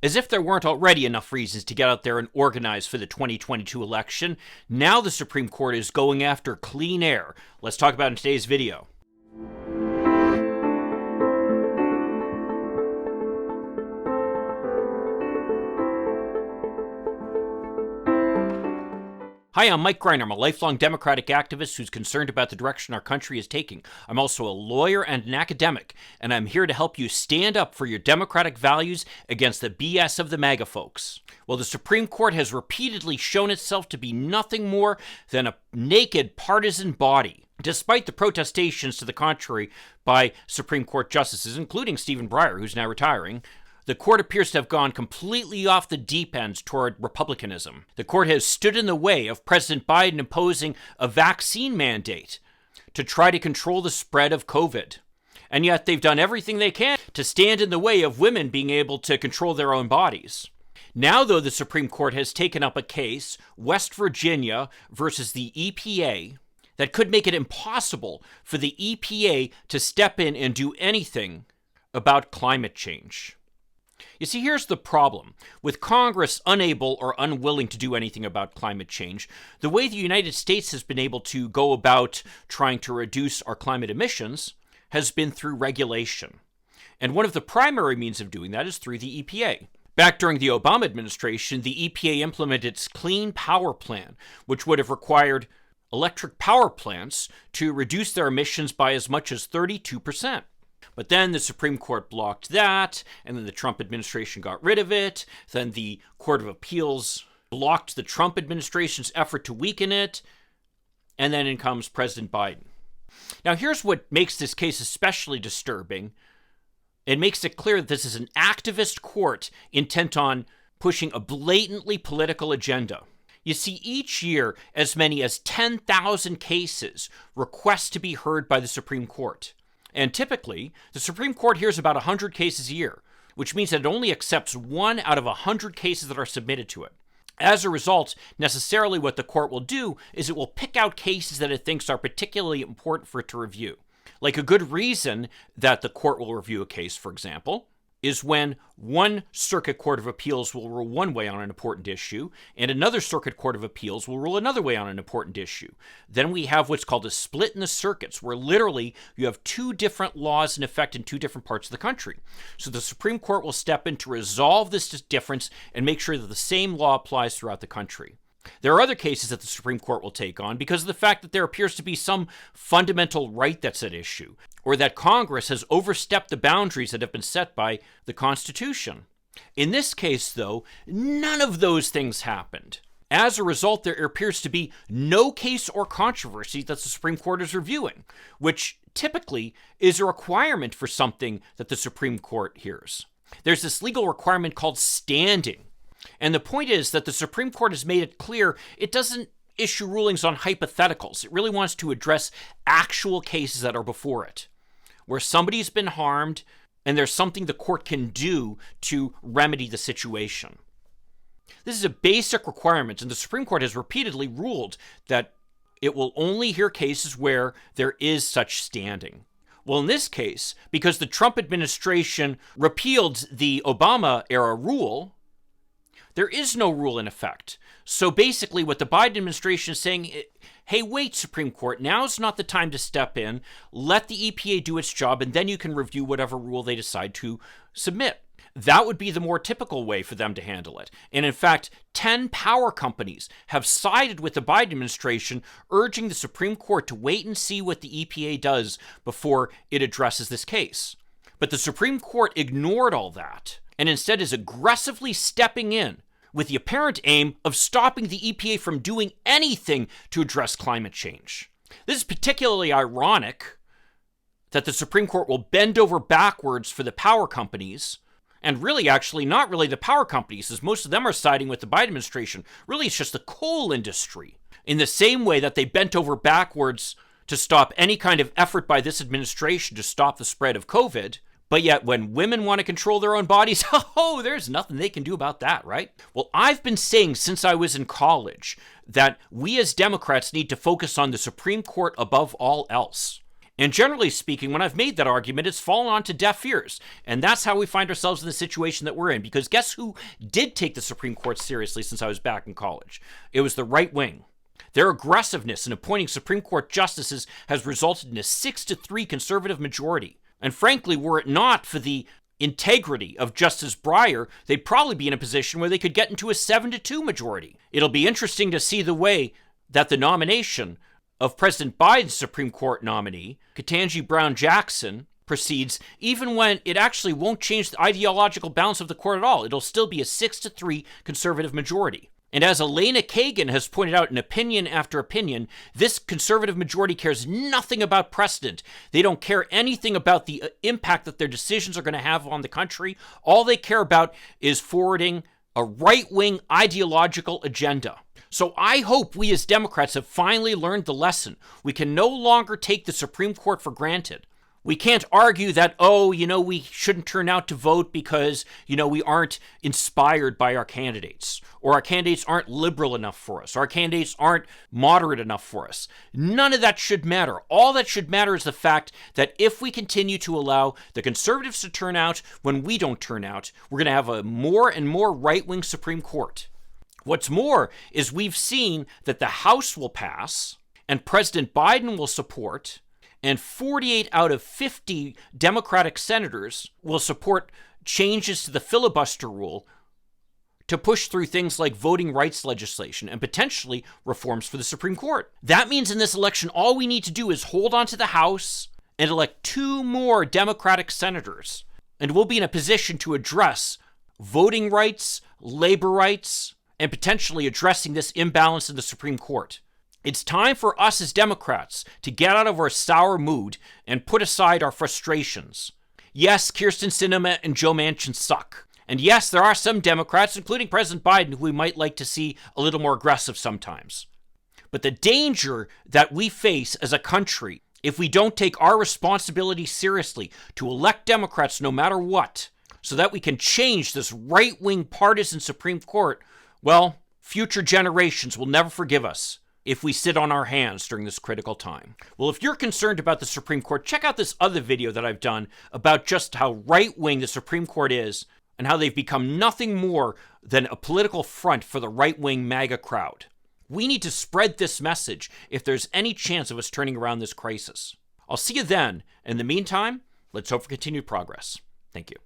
As if there weren't already enough reasons to get out there and organize for the 2022 election, now the Supreme Court is going after clean air. Let's talk about it in today's video. Hi, I'm Mike Greiner. I'm a lifelong Democratic activist who's concerned about the direction our country is taking. I'm also a lawyer and an academic, and I'm here to help you stand up for your democratic values against the BS of the MAGA folks. Well, the Supreme Court has repeatedly shown itself to be nothing more than a naked partisan body. Despite the protestations to the contrary by Supreme Court justices, including Stephen Breyer, who's now retiring, the court appears to have gone completely off the deep end toward republicanism. The court has stood in the way of President Biden imposing a vaccine mandate to try to control the spread of COVID. And yet they've done everything they can to stand in the way of women being able to control their own bodies. Now, though, the Supreme Court has taken up a case, West Virginia versus the EPA, that could make it impossible for the EPA to step in and do anything about climate change. You see, here's the problem. With Congress unable or unwilling to do anything about climate change, the way the United States has been able to go about trying to reduce our climate emissions has been through regulation. And one of the primary means of doing that is through the EPA. Back during the Obama administration, the EPA implemented its Clean Power Plan, which would have required electric power plants to reduce their emissions by as much as 32%. But then the Supreme Court blocked that, and then the Trump administration got rid of it. Then the Court of Appeals blocked the Trump administration's effort to weaken it. And then in comes President Biden. Now, here's what makes this case especially disturbing. It makes it clear that this is an activist court intent on pushing a blatantly political agenda. You see, each year, as many as 10,000 cases request to be heard by the Supreme Court. And typically, the Supreme Court hears about 100 cases a year, which means that it only accepts 1 out of 100 cases that are submitted to it. As a result, necessarily what the court will do is it will pick out cases that it thinks are particularly important for it to review. Like a good reason that the court will review a case, for example, is when one circuit court of appeals will rule one way on an important issue, and another circuit court of appeals will rule another way on an important issue. Then we have what's called a split in the circuits, where literally you have 2 different laws in effect in 2 different parts of the country. So the Supreme Court will step in to resolve this difference and make sure that the same law applies throughout the country. There are other cases that the Supreme Court will take on because of the fact that there appears to be some fundamental right that's at issue, or that Congress has overstepped the boundaries that have been set by the Constitution. In this case, though, none of those things happened. As a result, there appears to be no case or controversy that the Supreme Court is reviewing, which typically is a requirement for something that the Supreme Court hears. There's this legal requirement called standing. And the point is that the Supreme Court has made it clear it doesn't issue rulings on hypotheticals. It really wants to address actual cases that are before it, where somebody's been harmed and there's something the court can do to remedy the situation. This is a basic requirement, and the Supreme Court has repeatedly ruled that it will only hear cases where there is such standing. Well, in this case, because the Trump administration repealed the Obama-era rule, there is no rule in effect. So basically what the Biden administration is saying, hey, wait, Supreme Court, now's not the time to step in. Let the EPA do its job, and then you can review whatever rule they decide to submit. That would be the more typical way for them to handle it. And in fact, 10 power companies have sided with the Biden administration, urging the Supreme Court to wait and see what the EPA does before it addresses this case. But the Supreme Court ignored all that, and instead is aggressively stepping in with the apparent aim of stopping the EPA from doing anything to address climate change. This is particularly ironic that the Supreme Court will bend over backwards for the power companies, and really actually not really the power companies, as most of them are siding with the Biden administration. Really, it's just the coal industry. In the same way that they bent over backwards to stop any kind of effort by this administration to stop the spread of COVID, but yet when women want to control their own bodies, oh, there's nothing they can do about that, right? Well, I've been saying since I was in college that we as Democrats need to focus on the Supreme Court above all else. And generally speaking, when I've made that argument, it's fallen onto deaf ears. And that's how we find ourselves in the situation that we're in. Because guess who did take the Supreme Court seriously since I was back in college? It was the right wing. Their aggressiveness in appointing Supreme Court justices has resulted in a 6-3 conservative majority. And frankly, were it not for the integrity of Justice Breyer, they'd probably be in a position where they could get into a 7-2 majority. It'll be interesting to see the way that the nomination of President Biden's Supreme Court nominee, Ketanji Brown Jackson, proceeds, even when it actually won't change the ideological balance of the court at all. It'll still be a 6-3 conservative majority. And as Elena Kagan has pointed out in opinion after opinion, this conservative majority cares nothing about precedent. They don't care anything about the impact that their decisions are going to have on the country. All they care about is forwarding a right-wing ideological agenda. So I hope we as Democrats have finally learned the lesson. We can no longer take the Supreme Court for granted. We can't argue that, we shouldn't turn out to vote because, we aren't inspired by our candidates, or our candidates aren't liberal enough for us, or our candidates aren't moderate enough for us. None of that should matter. All that should matter is the fact that if we continue to allow the conservatives to turn out when we don't turn out, we're going to have a more and more right-wing Supreme Court. What's more is we've seen that the House will pass, and President Biden will support, and 48 out of 50 Democratic senators will support changes to the filibuster rule to push through things like voting rights legislation and potentially reforms for the Supreme Court. That means in this election, all we need to do is hold on to the House and elect 2 more Democratic senators, and we'll be in a position to address voting rights, labor rights, and potentially addressing this imbalance in the Supreme Court. It's time for us as Democrats to get out of our sour mood and put aside our frustrations. Yes, Kyrsten Sinema and Joe Manchin suck. And yes, there are some Democrats, including President Biden, who we might like to see a little more aggressive sometimes. But the danger that we face as a country, if we don't take our responsibility seriously to elect Democrats no matter what, so that we can change this right-wing partisan Supreme Court, well, future generations will never forgive us if we sit on our hands during this critical time. Well, if you're concerned about the Supreme Court, check out this other video that I've done about just how right-wing the Supreme Court is and how they've become nothing more than a political front for the right-wing MAGA crowd. We need to spread this message if there's any chance of us turning around this crisis. I'll see you then. In the meantime, let's hope for continued progress. Thank you.